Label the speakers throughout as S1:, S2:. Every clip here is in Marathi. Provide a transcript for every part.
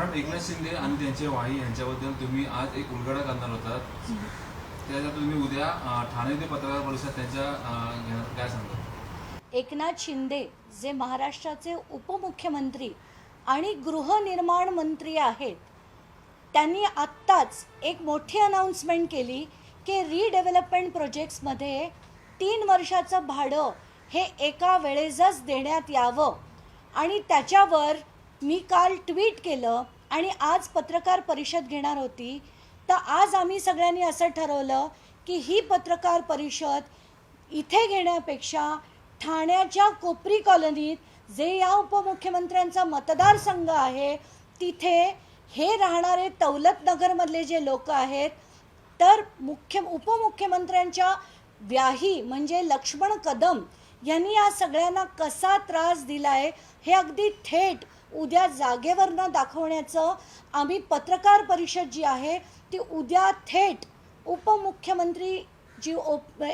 S1: मॅडम, एकनाथ शिंदे आणि त्यांचे वाही यांच्याबद्दल तुम्ही आज एक उलगडा करणार होता, त्याच्यात तुम्ही उद्या ठाणे येथे पत्रकार परिषद त्यांच्या घेणार, काय सांगता?
S2: एकनाथ शिंदे जे महाराष्ट्राचे उपमुख्यमंत्री आणि गृहनिर्माण मंत्री आहेत, त्यांनी आत्ताच एक मोठी अनाउन्समेंट केली की रिडेव्हलपमेंट प्रोजेक्ट्समध्ये 3 वर्षाचं भाडं हे एका वेळेसच देण्यात यावं. आणि त्याच्यावर मी काल ट्विट केलं आणि आज पत्रकार परिषद घेणार होती. तर आज आम्ही सगळ्यांनी असं ठरवलं की ही पत्रकार परिषद इथे घेण्यापेक्षा ठाण्याच्या कोपरी कॉलनीत, जे या उपमुख्यमंत्र्यांचा मतदारसंघ आहे, तिथे हे राहणारे तौलत नगरमधले जे लोक आहेत, तर उपमुख्यमंत्र्यांच्या व्याही म्हणजे लक्ष्मण कदम यांनी या सगळ्यांना कसा त्रास दिला आहे हे अगदी थेट उद्या जागेवरनं दाखवण्याचं आम्ही पत्रकार परिषद जी आहे ती उद्या थेट उपमुख्यमंत्री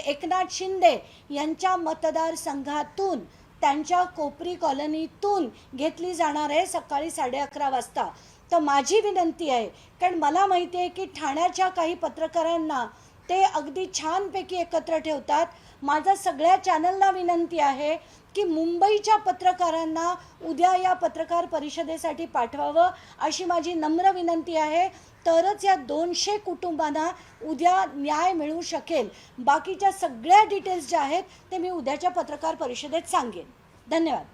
S2: एकनाथ शिंदे यांच्या मतदारसंघातून, त्यांच्या कोपरी कॉलनीतून घेतली जाणार आहे सकाळी 11:30 वाजता. तर माझी विनंती आहे, कारण मला माहिती आहे की ठाण्याच्या काही पत्रकारांना ते अगदी छानपैकी एकत्र ठेवतात. माझा सगळ्या चॅनलला विनंती आहे की मुंबईच्या पत्रकारांना उद्या या पत्रकार परिषदेसाठी पाठवावं, अशी माझी नम्र विनंती आहे. तरच या 200 कुटुंबांना उद्या न्याय मिळू शकेल. बाकीच्या सगळ्या डिटेल्स ज्या आहेत ते मी उद्याच्या पत्रकार परिषदेत सांगेन. धन्यवाद.